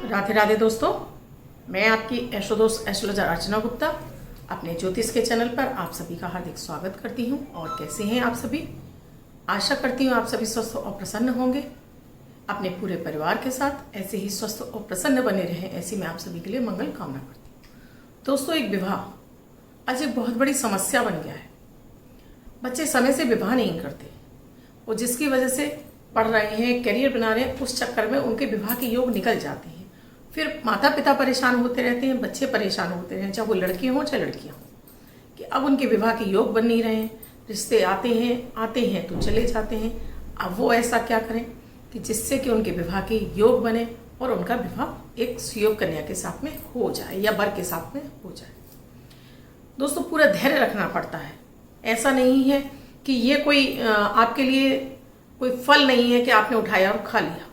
राधे राधे दोस्तों, मैं आपकी एस्ट्रो दोस्त एस्ट्रोलॉजर अर्चना गुप्ता अपने ज्योतिष के चैनल पर आप सभी का हार्दिक स्वागत करती हूं। और कैसे हैं आप सभी? आशा करती हूं आप सभी स्वस्थ और प्रसन्न होंगे। अपने पूरे परिवार के साथ ऐसे ही स्वस्थ और प्रसन्न बने रहें, ऐसी मैं आप सभी के लिए मंगल कामना करती हूँ। दोस्तों, एक विवाह आज एक बहुत बड़ी समस्या बन गया है। बच्चे समय से विवाह नहीं करते और जिसकी वजह से पढ़ रहे हैं, करियर बना रहे हैं, उस चक्कर में उनके विवाह के योग निकल जाते हैं। फिर माता पिता परेशान होते रहते हैं, बच्चे परेशान होते हैं, चाहे वो लड़के हों चाहे लड़कियां हों, कि अब उनके विवाह के योग बन नहीं रहे हैं। रिश्ते आते हैं तो चले जाते हैं। अब वो ऐसा क्या करें कि जिससे कि उनके विवाह के योग बने और उनका विवाह एक सुयोग कन्या के साथ में हो जाए या वर के साथ में हो जाए। दोस्तों, पूरा धैर्य रखना पड़ता है। ऐसा नहीं है कि ये कोई आपके लिए कोई फल नहीं है कि आपने उठाया और खा लिया।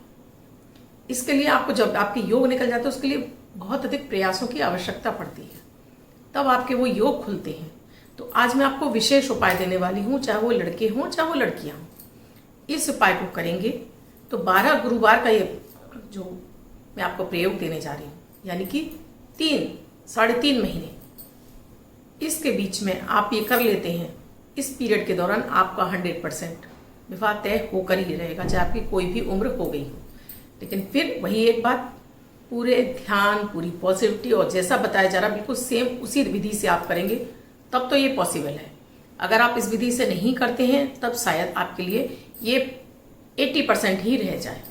इसके लिए आपको जब आपके योग निकल जाते हैं उसके लिए बहुत अधिक प्रयासों की आवश्यकता पड़ती है, तब आपके वो योग खुलते हैं। तो आज मैं आपको विशेष उपाय देने वाली हूँ, चाहे वो लड़के हों चाहे वो लड़कियाँ हों। इस उपाय को करेंगे तो 12 गुरुवार का ये जो मैं आपको प्रयोग देने जा रही हूँ, यानी कि 3-3.5 महीने इसके बीच में आप ये कर लेते हैं। इस पीरियड के दौरान आपका 100% विवाह तय होकर ही रहेगा, चाहे आपकी कोई भी उम्र हो गई हो। लेकिन फिर वही एक बात, पूरे ध्यान, पूरी पॉजिटिविटी और जैसा बताया जा रहा बिल्कुल सेम उसी विधि से आप करेंगे तब तो ये पॉसिबल है। अगर आप इस विधि से नहीं करते हैं तब शायद आपके लिए ये 80% ही रह जाए।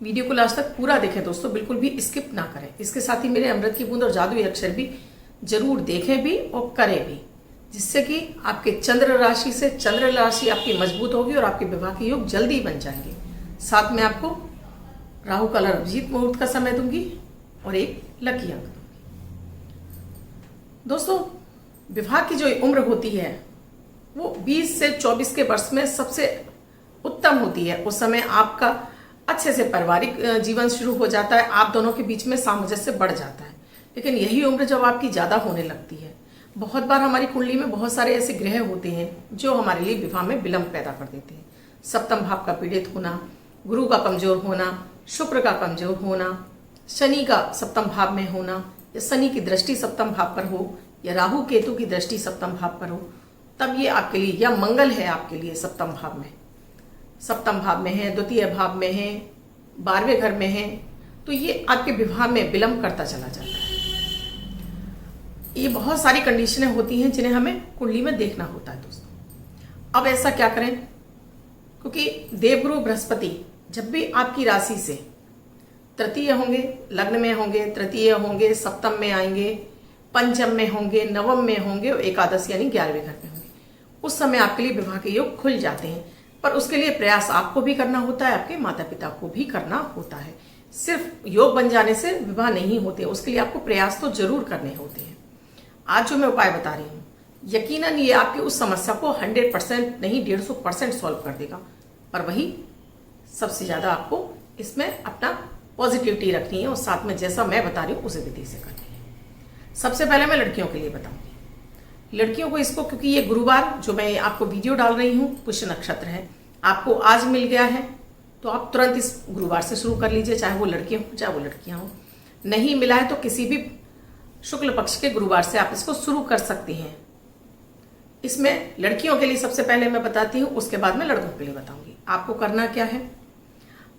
वीडियो को लास्ट तक पूरा देखें दोस्तों, बिल्कुल भी स्किप ना करें। इसके साथ ही मेरे अमृत की बूंद और जादुई अक्षर भी जरूर देखें भी और करें भी, जिससे कि आपके चंद्र राशि आपकी मजबूत होगी और आपके विवाह के योग जल्दी बन जाएंगे। साथ में आपको राहु काल अभिजीत मुहूर्त का समय दूंगी और एक लकी अंक दूंगी। दोस्तों, विवाह की जो उम्र होती है वो 20 से 24 के वर्ष में सबसे उत्तम होती है। उस समय आपका अच्छे से पारिवारिक जीवन शुरू हो जाता है, आप दोनों के बीच में सामंजस्य बढ़ जाता है। लेकिन यही उम्र जब आपकी ज्यादा होने लगती है, बहुत बार हमारी कुंडली में बहुत सारे ऐसे ग्रह होते हैं जो हमारे लिए विवाह में विलंब पैदा कर देते हैं। सप्तम भाव का पीड़ित होना, गुरु का कमजोर होना, शुक्र का कमजोर होना, शनि का सप्तम भाव में होना, या शनि की दृष्टि सप्तम भाव पर हो, या राहु केतु की दृष्टि सप्तम भाव पर हो, तब ये आपके लिए, या मंगल है आपके लिए सप्तम भाव में है, द्वितीय भाव में है, 12वें घर में है, तो ये आपके विवाह में विलंब करता चला जाता है। ये बहुत सारी कंडीशनें होती हैं जिन्हें हमें कुंडली में देखना होता है दोस्तों। अब ऐसा क्या करें, क्योंकि देवगुरु बृहस्पति जब भी आपकी राशि से तृतीय होंगे, लग्न में होंगे, तृतीय होंगे, सप्तम में आएंगे, पंचम में होंगे, नवम में होंगे और एकादश यानी 11वें घर में होंगे, उस समय आपके लिए विवाह के योग खुल जाते हैं। पर उसके लिए प्रयास आपको भी करना होता है, आपके माता पिता को भी करना होता है। सिर्फ योग बन जाने से विवाह नहीं होते, उसके लिए आपको प्रयास तो जरूर करने होते हैं। आज जो मैं उपाय बता रही हूँ, यकीनन ये आपकी उस समस्या को 100% नहीं 150% सॉल्व कर देगा। पर वही सबसे ज्यादा आपको इसमें अपना पॉजिटिविटी रखनी है और साथ में जैसा मैं बता रही हूँ उसे विधि से करनी है। सबसे पहले मैं लड़कियों के लिए बताऊंगी। लड़कियों को इसको, क्योंकि ये गुरुवार जो मैं आपको वीडियो डाल रही हूँ पुष्य नक्षत्र है, आपको आज मिल गया है तो आप तुरंत इस गुरुवार से शुरू कर लीजिए, चाहे वो लड़के हों चाहे वो लड़कियां हों। नहीं मिला है तो किसी भी शुक्ल पक्ष के गुरुवार से आप इसको शुरू कर सकती हैं। इसमें लड़कियों के लिए सबसे पहले मैं बताती हूँ, उसके बाद में लड़कों के लिए बताऊंगी। आपको करना क्या है,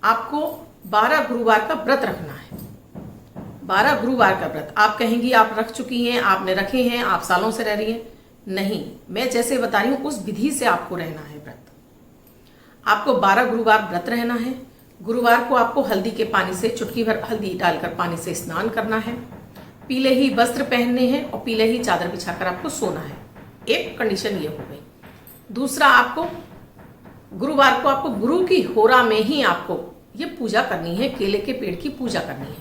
आपको 12 गुरुवार का व्रत रखना है। 12 गुरुवार का व्रत आप कहेंगी आप रख चुकी हैं, आपने रखे हैं, आप सालों से रह रही हैं। नहीं, मैं जैसे बता रही हूँ उस विधि से आपको रहना है व्रत। आपको 12 गुरुवार व्रत रहना है। गुरुवार को आपको हल्दी के पानी से, चुटकी भर हल्दी डालकर पानी से स्नान करना है, पीले ही वस्त्र पहनने हैं और पीले ही चादर बिछाकर आपको सोना है। एक कंडीशन ये हो गई। दूसरा, आपको गुरुवार को आपको गुरु की होरा में ही आपको ये पूजा करनी है, केले के पेड़ की पूजा करनी है।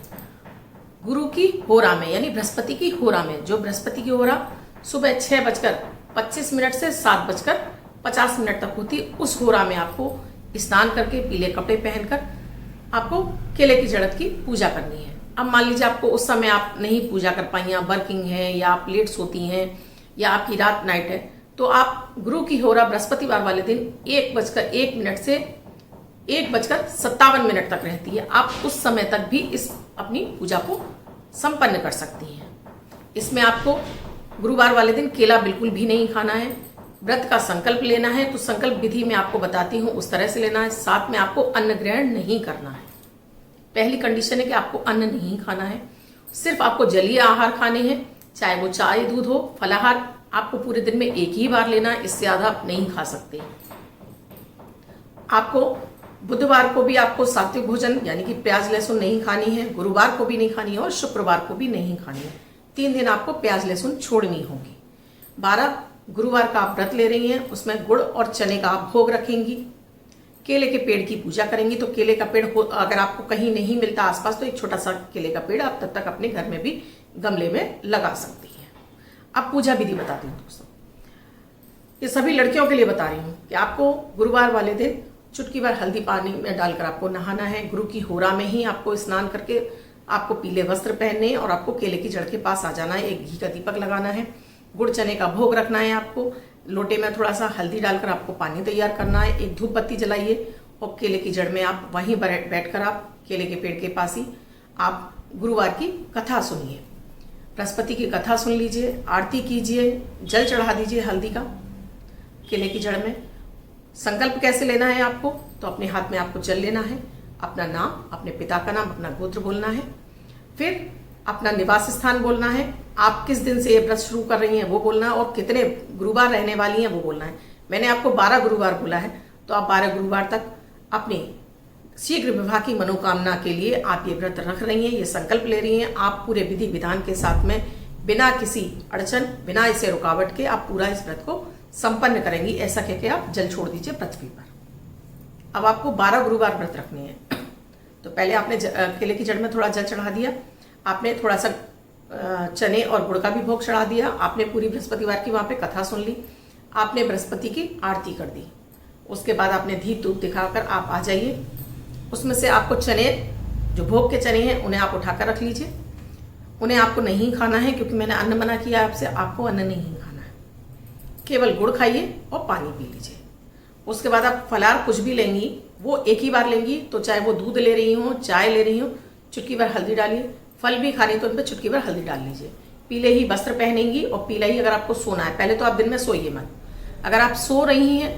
गुरु की होरा में यानी बृहस्पति की होरा में, जो बृहस्पति की होरा सुबह 6:25 से 7:50 तक होती, उस होरा में आपको स्नान करके पीले कपड़े पहनकर आपको केले की जड़त की पूजा करनी है। अब मान लीजिए आपको उस समय आप नहीं पूजा कर पाई, या वर्किंग है, या आप लेट सोती हैं, या आपकी रात नाइट है, तो आप गुरु की होरा बृहस्पतिवार वाले दिन 1:01 से 1:57 तक रहती है। आप उस समय तक भी इस अपनी पूजा को संपन्न कर सकती हैं। इसमें आपको गुरुवार वाले दिन केला बिल्कुल भी नहीं खाना है। व्रत का संकल्प लेना है तो संकल्प विधि में आपको बताती हूँ, उस तरह से लेना है। साथ में आपको अन्न ग्रहण नहीं करना है। पहली कंडीशन है कि आपको अन्न नहीं खाना है, सिर्फ आपको जलीय आहार खाने हैं, चाहे वो चाय दूध हो। फलाहार आपको पूरे दिन में एक ही बार लेना है, इससे ज़्यादा आप नहीं खा सकते। आपको बुधवार को भी आपको सात्विक भोजन यानी कि प्याज लहसुन नहीं खानी है, गुरुवार को भी नहीं खानी है और शुक्रवार को भी नहीं खानी है। 3 दिन आपको प्याज लहसुन छोड़नी होगी। 12 गुरुवार का आप व्रत ले रही हैं, उसमें गुड़ और चने का आप भोग रखेंगी। केले के पेड़ की पूजा करेंगी। तो केले का पेड़ अगर आपको कहीं नहीं मिलता आसपास तो एक छोटा सा केले का पेड़ आप तब तक अपने घर में भी गमले में लगा सकती हैं। अब पूजा विधि बताती हूँ दोस्तों, ये सभी लड़कियों के लिए बता रही हूँ कि आपको गुरुवार वाले दिन चुटकी भर हल्दी पानी में डालकर आपको नहाना है। गुरु की होरा में ही आपको स्नान करके आपको पीले वस्त्र पहनने और आपको केले की जड़ के पास आ जाना है। एक घी का दीपक लगाना है, गुड़ चने का भोग रखना है। आपको लोटे में थोड़ा सा हल्दी डालकर आपको पानी तैयार करना है। एक धूप बत्ती जलाइए और केले की जड़ में आप वहीं बैठकर आप केले के पेड़ के पास ही आप गुरुवार की कथा सुनिए, बृहस्पति की कथा सुन लीजिए, आरती कीजिए, जल चढ़ा दीजिए हल्दी का केले की जड़ में। संकल्प कैसे लेना है आपको, तो अपने हाथ में आपको जल लेना है, अपना नाम, अपने पिता का नाम, अपना गोत्र बोलना है, फिर अपना निवास स्थान बोलना है, आप किस दिन से ये व्रत शुरू कर रही हैं वो बोलना है और कितने गुरुवार रहने वाली हैं वो बोलना है। मैंने आपको 12 गुरुवार बोला है, तो आप 12 गुरुवार तक अपने शीघ्र विवाह की मनोकामना के लिए आप ये व्रत रख रही हैं, ये संकल्प ले रही हैं। आप पूरे विधि विधान के साथ में बिना किसी अड़चन, बिना इसे रुकावट के आप पूरा इस व्रत को संपन्न करेंगी। ऐसा कह के आप जल छोड़ दीजिए पृथ्वी पर। अब आपको 12 गुरुवार व्रत रखनी है। तो पहले आपने केले की जड़ में थोड़ा जल चढ़ा दिया, आपने थोड़ा सा चने और गुड़ का भी भोग चढ़ा दिया, आपने पूरी बृहस्पतिवार की वहाँ पे कथा सुन ली, आपने बृहस्पति की आरती कर दी। उसके बाद आपने धूप धूप दिखाकर आप आ जाइए। उसमें से आपको चने, जो भोग के चने हैं, उन्हें आप उठाकर रख लीजिए। उन्हें आपको नहीं खाना है क्योंकि मैंने अन्न मना किया आपसे, आपको अन्न नहीं खाना है, केवल गुड़ खाइए और पानी पी लीजिए। उसके बाद आप फलाहार कुछ भी लेंगी वो एक ही बार लेंगी, तो चाहे वो दूध ले रही हो, चाय ले रही हो, चुटकी भर हल्दी डालिए। फल भी खानी तो उन पर चुटकी भर हल्दी डाल लीजिए। पीले ही वस्त्र पहनेंगी और पीला ही अगर आपको सोना है। पहले तो आप दिन में सोइए मत। अगर आप सो रही हैं,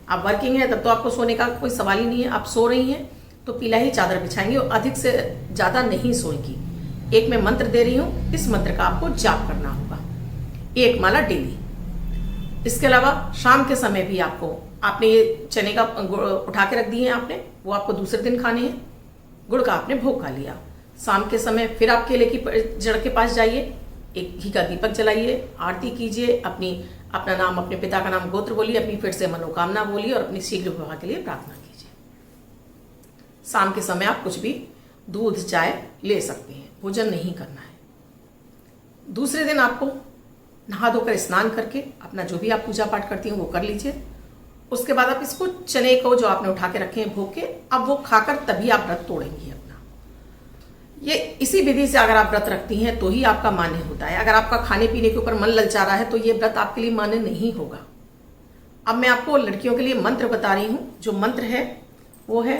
आप वर्किंग हैं, तब तो आपको सोने का कोई सवाल ही नहीं है। आप सो रही हैं तो पीला ही चादर बिछाएंगे और अधिक से ज़्यादा नहीं सोएंगी। एक मैं मंत्र दे रही हूँ, इस मंत्र का आपको जाप करना होगा 1 माला डेली। इसके अलावा शाम के समय भी आपने ये चने का उठा के रख दिए हैं आपने, वो आपको दूसरे दिन खाने हैं। गुड़ का आपने भोग खा लिया। शाम के समय फिर आप केले की जड़ के पास जाइए, एक घी का दीपक जलाइए, आरती कीजिए, अपना नाम, अपने पिता का नाम, गोत्र बोलिए, अपनी फिर से मनोकामना बोलिए और अपनी शीघ्र विवाह के लिए प्रार्थना कीजिए। शाम के समय आप कुछ भी दूध चाय ले सकते हैं, भोजन नहीं करना है। दूसरे दिन आपको नहा धोकर स्नान करके अपना जो भी आप पूजा पाठ करती हैं वो कर लीजिए। उसके बाद आप इसको चने को जो आपने उठा के रखे हैं भोग के, अब वो खाकर तभी आप व्रत तोड़ेंगी अपना। ये इसी विधि से अगर आप व्रत रखती हैं तो ही आपका मान्य होता है। अगर आपका खाने पीने के ऊपर मन ललचा रहा है तो ये व्रत आपके लिए मान्य नहीं होगा। अब मैं आपको लड़कियों के लिए मंत्र बता रही हूं। जो मंत्र है वो है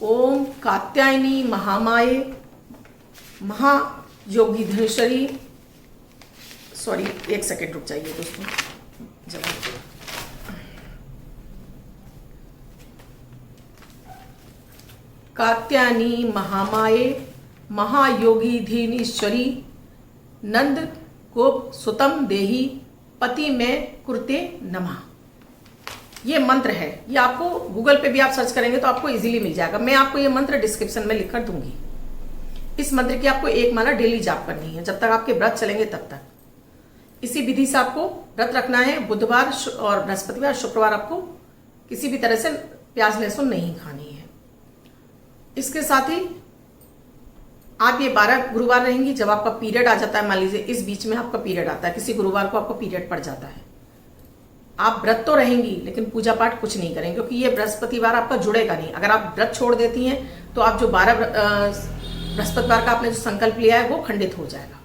ओम कात्यायनी महामाये महायोगी धनेश्वरी। सॉरी, 1 सेकेंड रुक जाइए दोस्तों, जवाब कात्यायनी महामाये महायोगी धीनीश्वरी नंद गोप सुतम देही पति में कुर्ते नमः। ये मंत्र है। ये आपको गूगल पे भी आप सर्च करेंगे तो आपको इजीली मिल जाएगा। मैं आपको ये मंत्र डिस्क्रिप्शन में लिखकर दूंगी। इस मंत्र की आपको 1 माला डेली जाप करनी है जब तक आपके व्रत चलेंगे तब तक। इसी विधि से आपको व्रत रखना है। बुधवार और बृहस्पतिवार, शुक्रवार आपको किसी भी तरह से प्याज लहसुन नहीं खानी है। इसके साथ ही आप ये 12 गुरुवार रहेंगी। जब आपका पीरियड आ जाता है, मान लीजिए इस बीच में आपका पीरियड आता है, किसी गुरुवार को आपको पीरियड पड़ जाता है, आप व्रत तो रहेंगी लेकिन पूजा पाठ कुछ नहीं करेंगे क्योंकि ये बृहस्पतिवार आपका जुड़ेगा नहीं। अगर आप व्रत छोड़ देती हैं तो आप जो 12 बृहस्पतिवार का आपने जो संकल्प लिया है वो खंडित हो जाएगा।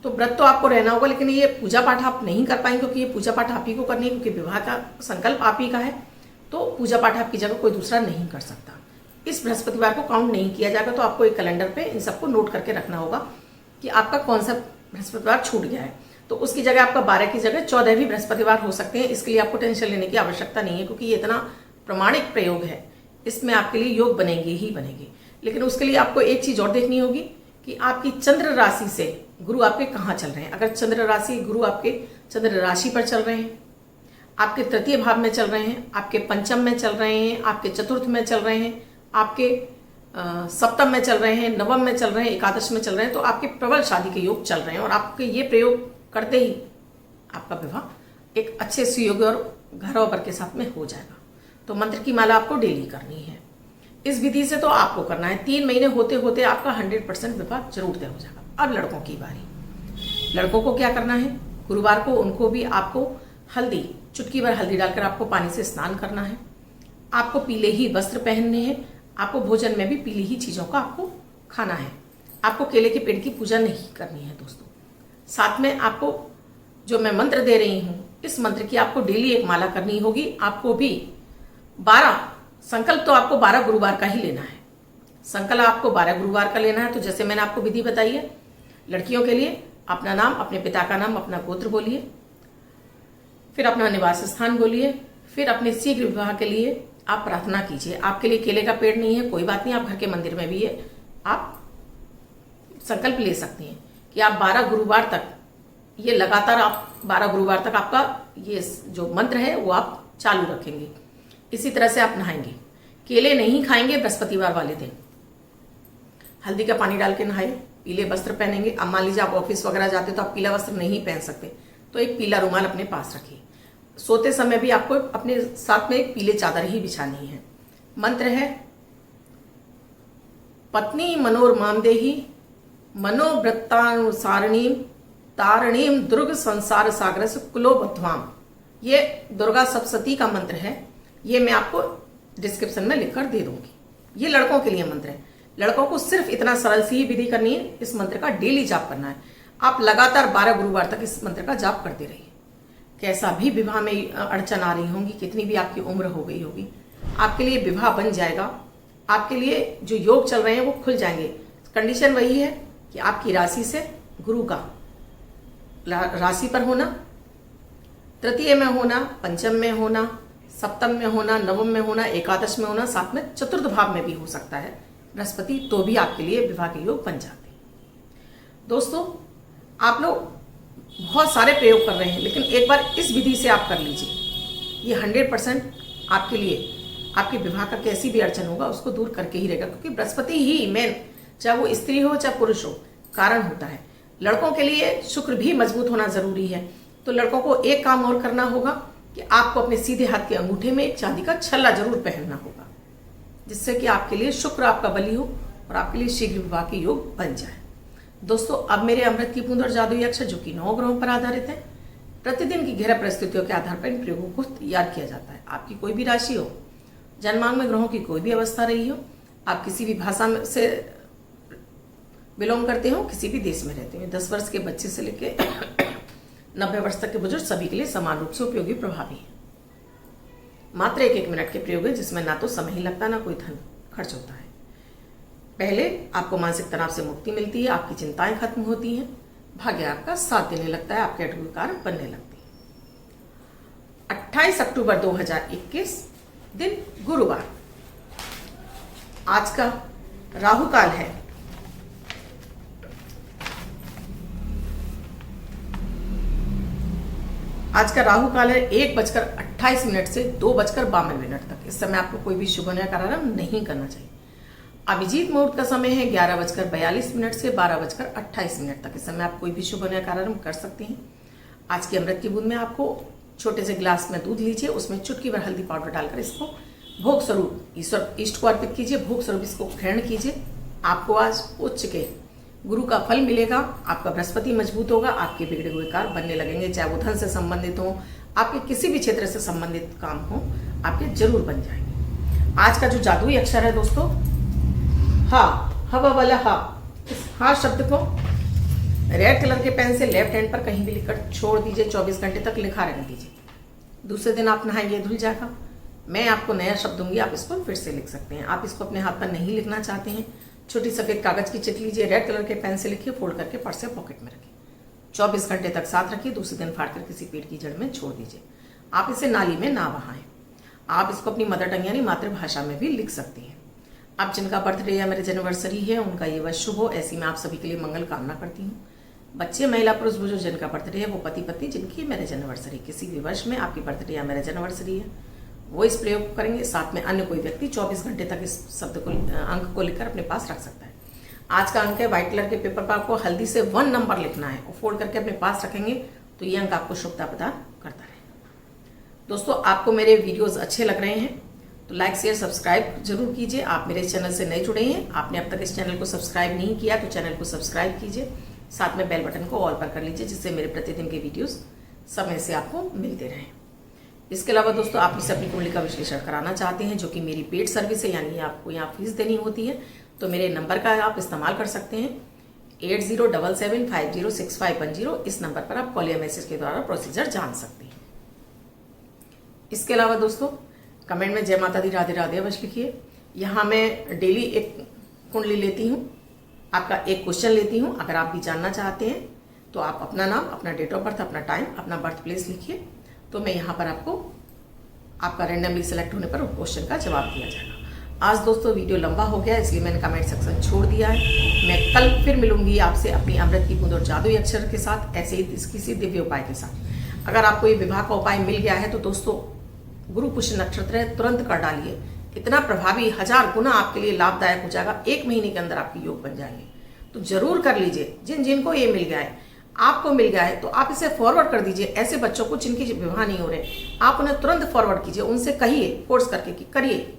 तो व्रत तो आपको रहना होगा, लेकिन ये पूजा पाठ आप नहीं कर पाएंगे, क्योंकि ये पूजा पाठ आप ही को करनी है, क्योंकि विवाह का संकल्प आप ही का है। तो पूजा पाठ आपकी जगह कोई दूसरा नहीं कर सकता। इस बृहस्पतिवार को काउंट नहीं किया जाएगा। तो आपको एक कैलेंडर पे इन सबको नोट करके रखना होगा कि आपका कौन सा बृहस्पतिवार छूट गया है। तो उसकी जगह आपका 12 की जगह 14 भी बृहस्पतिवार हो सकते हैं। इसके लिए आपको टेंशन लेने की आवश्यकता नहीं है, क्योंकि ये इतना प्रमाणिक प्रयोग है, इसमें आपके लिए योग बनेंगे ही बनेंगे। लेकिन उसके लिए आपको एक चीज और देखनी होगी कि आपकी चंद्र राशि से गुरु आपके कहाँ चल रहे हैं। अगर चंद्र राशि गुरु आपके चंद्र राशि पर चल रहे हैं, आपके तृतीय भाव में चल रहे हैं, आपके पंचम में चल रहे हैं, आपके चतुर्थ में चल रहे हैं, आपके सप्तम में चल रहे हैं, नवम में चल रहे हैं, एकादश में चल रहे हैं, तो आपके प्रबल शादी के योग चल रहे हैं। और आपके ये प्रयोग करते ही आपका विवाह एक अच्छे सुयोग्य और घरों के साथ में हो जाएगा। तो मंत्र की माला आपको डेली करनी है। इस विधि से तो आपको करना है। 3 महीने होते होते आपका 100% विवाह जरूर तय हो जाएगा। अब लड़कों की बारी। लड़कों को क्या करना है, गुरुवार को उनको भी आपको हल्दी, चुटकी भर हल्दी डालकर आपको पानी से स्नान करना है। आपको पीले ही वस्त्र पहनने हैं। आपको भोजन में भी पीली ही चीजों का आपको खाना है। आपको केले के पेड़ की पूजा नहीं करनी है दोस्तों। साथ में आपको जो मैं मंत्र दे रही हूं, इस मंत्र की आपको डेली एक माला करनी होगी। आपको भी 12 संकल्प तो आपको 12 गुरुवार का ही लेना है। संकल्प आपको 12 गुरुवार का लेना है। तो जैसे मैंने आपको विधि बताई है, लड़कियों के लिए अपना नाम, अपने पिता का नाम, अपना गोत्र बोलिए, फिर अपना निवास स्थान बोलिए, फिर अपने शीघ्र विवाह के लिए आप प्रार्थना कीजिए। आपके लिए केले का पेड़ नहीं है, कोई बात नहीं, आप घर के मंदिर में भी है, आप संकल्प ले सकते हैं कि आप 12 गुरुवार तक, ये लगातार आप 12 गुरुवार तक आपका ये जो मंत्र है वो आप चालू रखेंगे। इसी तरह से आप नहाएंगे। केले नहीं खाएंगे बृहस्पतिवार वाले दिन। हल्दी का पानी डाल के नहाए, पीले वस्त्र पहनेंगे। अब मान लीजिए आप ऑफिस वगैरह जाते तो आप पीला वस्त्र नहीं पहन सकते, तो एक पीला रुमाल अपने पास रखिए। सोते समय भी आपको अपने साथ में एक पीले चादर ही बिछानी है। मंत्र है पत्नी मनोरमाम देही मनोवृत्तानुसारिणीम तारणीम दुर्ग संसार सागर से कुलोबध्वाम। ये दुर्गा सप्तशती का मंत्र है। ये मैं आपको डिस्क्रिप्शन में लिखकर दे दूंगी। ये लड़कों के लिए मंत्र है। लड़कों को सिर्फ इतना सरल सी ही विधि करनी है। इस मंत्र का डेली जाप करना है। आप लगातार 12 गुरुवार तक इस मंत्र का जाप करते रहिए। कैसा भी विवाह में अड़चन आ रही होंगी, कितनी भी आपकी उम्र हो गई होगी, आपके लिए विवाह बन जाएगा। आपके लिए जो योग चल रहे हैं वो खुल जाएंगे। कंडीशन वही है कि आपकी राशि से गुरु का राशि पर होना, तृतीय में होना, पंचम में होना, सप्तम में होना, नवम में होना, एकादश में होना, साथ में चतुर्थ भाव में भी हो सकता है बृहस्पति, तो भी आपके लिए विवाह के योग बन जाते हैं। दोस्तों, आप लोग बहुत सारे प्रयोग कर रहे हैं, लेकिन एक बार इस विधि से आप कर लीजिए। ये 100% आपके लिए आपके विवाह का कैसी भी अड़चन होगा उसको दूर करके ही रहेगा, क्योंकि बृहस्पति ही मेन, चाहे वो स्त्री हो चाहे पुरुष हो, कारण होता है। लड़कों के लिए शुक्र भी मजबूत होना जरूरी है। तो लड़कों को एक काम और करना होगा कि आपको अपने सीधे हाथ के अंगूठे में एक चांदी का छल्ला जरूर पहनना होगा, जिससे कि आपके लिए शुक्र आपका बली हो और आपके लिए शीघ्र विवाह के योग बन जाए। दोस्तों, अब मेरे अमृत की बूंद और जादुई अक्षर, जो कि 9 ग्रहों पर आधारित है, प्रतिदिन की ग्रह परिस्थितियों के आधार पर इन प्रयोगों को तैयार किया जाता है। आपकी कोई भी राशि हो, जन्मांग में ग्रहों की कोई भी अवस्था रही हो, आप किसी भी भाषा से बिलोंग करते हो, किसी भी देश में रहते हो, 10 वर्ष के बच्चे से लेकर 90 वर्ष तक के बुजुर्ग सभी के लिए समान रूप से उपयोगी प्रभावी है। मात्र 1-1 मिनट के प्रयोग है, जिसमें ना तो समय ही लगता, ना कोई धन खर्च होता है। पहले आपको मानसिक तनाव से मुक्ति मिलती है, आपकी चिंताएं खत्म होती हैं, भाग्य आपका साथ देने लगता है, आपके अटूट कार्य बनने लगते हैं। 28 अक्टूबर 2021 दिन गुरुवार। आज का राहु काल है आज का राहु काल है 1:28 से 2:52 तक। इस समय आपको कोई भी शुभ या कार्यक्रम नहीं करना चाहिए। अभिजीत मुहूर्त का समय है 11:42 से 12:28 तक। इस समय आप कोई भी शुभ या कार्यक्रम कर सकते हैं। आज की अमृत की बूंद में आपको छोटे से गिलास में दूध लीजिए, उसमें चुटकी भर हल्दी पाउडर डालकर इसको भोग स्वरूप ईश्वर इष्ट को अर्पित कीजिए। भोग स्वरूप इसको ग्रहण कीजिए। आपको आज उच्च के गुरु का फल मिलेगा। आपका बृहस्पति मजबूत होगा। आपके बिगड़े हुए कार्य बनने लगेंगे, चाहे वो धन से संबंधित हो, आपके किसी भी क्षेत्र से संबंधित काम हो, आपके जरूर बन जाएंगे। आज का जो जादुई अक्षर है दोस्तों, हा, हवा वाला हा। इस हा शब्द को रेड कलर के पेन से लेफ्ट हैंड पर कहीं भी लिखकर छोड़ दीजिए, 24 घंटे तक लिखा रहने दीजिए। दूसरे दिन आप नहाएंगे, धुल जाएगा। मैं आपको नया शब्द दूंगी, आप इसको फिर से लिख सकते हैं। आप इसको अपने हाथ पर नहीं लिखना चाहते हैं, छोटी सफ़ेद कागज़ की चिट लीजिए, रेड कलर के पेन से लिखिए, फोल्ड करके पर्स या पॉकेट में रखिए। 24 घंटे तक साथ रखिए, दूसरे दिन फाड़कर किसी पेड़ की जड़ में छोड़ दीजिए। आप इसे नाली में ना बहाएं। आप इसको अपनी मदर टंग यानी मातृभाषा में भी लिख सकती हैं। अब जिनका बर्थडे या मैरिज एनिवर्सरी है, उनका ये वर्ष शुभ हो, ऐसी मैं आप सभी के लिए मंगल कामना करती हूँ। बच्चे, महिला, पुरुष, बुजुर्ग जिनका बर्थडे है, वो पति पत्नी जिनकी मैरिज एनिवर्सरी, किसी भी वर्ष में आपकी बर्थडे या मैरिज एनिवर्सरी है, वो इस प्रयोग को करेंगे। साथ में अन्य कोई व्यक्ति 24 घंटे तक इस शब्द को, अंक को लिखकर अपने पास रख सकता है। आज का अंक है, व्हाइट कलर के पेपर पर आपको हल्दी से 1 नंबर लिखना है और फोल्ड करके अपने पास रखेंगे तो ये अंक आपको शुभता प्रदान करता रहेगा। दोस्तों, आपको मेरे वीडियोस अच्छे लग रहे हैं तो लाइक, शेयर, सब्सक्राइब जरूर कीजिए। आप मेरे इस चैनल से नए जुड़े हैं, आपने अब तक इस चैनल को सब्सक्राइब नहीं किया तो चैनल को सब्सक्राइब कीजिए, साथ में बेल बटन को ऑल पर कर लीजिए, जिससे मेरे प्रतिदिन के वीडियोस समय से आपको मिलते रहें। इसके अलावा दोस्तों, आप इसे अपनी कुंडली का विश्लेषण कराना चाहते हैं, जो कि मेरी पेड सर्विस है, यानी आपको यहाँ फीस देनी होती है, तो मेरे नंबर का आप इस्तेमाल कर सकते हैं 8077506510। इस नंबर पर आप कॉल या मैसेज के द्वारा प्रोसीजर जान सकते हैं। इसके अलावा दोस्तों, कमेंट में जय माता दी, राधे राधे अवश्य लिखिए। यहाँ मैं डेली एक कुंडली लेती हूँ, आपका एक क्वेश्चन लेती हूँ। अगर आप भी जानना चाहते हैं तो आप अपना नाम, अपना डेट ऑफ बर्थ, अपना टाइम, अपना बर्थ प्लेस लिखिए, तो मैं यहाँ पर आपको आपका रैंडमली सेलेक्ट होने पर क्वेश्चन का जवाब दिया जाएगा। आज दोस्तों वीडियो लंबा हो गया, इसलिए मैंने कमेंट सेक्शन छोड़ दिया है। मैं कल फिर मिलूंगी आपसे अपनी अमृत की बूंद और जादुई अक्षर के साथ, ऐसे ही किसी दिव्य उपाय के साथ। अगर आपको ये विवाह का उपाय मिल गया है तो दोस्तों, गुरु पुष्य नक्षत्र है, तुरंत कर डालिए। इतना प्रभावी, 1000 गुना आपके लिए लाभदायक हो जाएगा। 1 महीने के अंदर आपके योग बन जाएंगे, तो जरूर कर लीजिए। जिनको ये मिल गया है, आपको मिल गया है, तो आप इसे फॉरवर्ड कर दीजिए ऐसे बच्चों को जिनके विवाह नहीं हो रहे। आप उन्हें तुरंत फॉरवर्ड कीजिए, उनसे कहिए फोर्स करके कि करिए,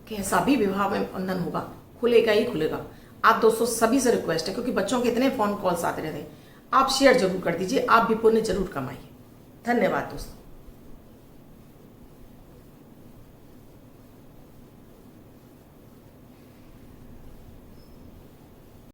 कैसा भी विवाह में बंधन होगा, खुलेगा ही खुलेगा। आप दोस्तों सभी से रिक्वेस्ट है, क्योंकि बच्चों के इतने फोन कॉल्स आते रहते हैं, आप शेयर जरूर कर दीजिए, आप भी पुण्य जरूर कमाइए। धन्यवाद दोस्तों।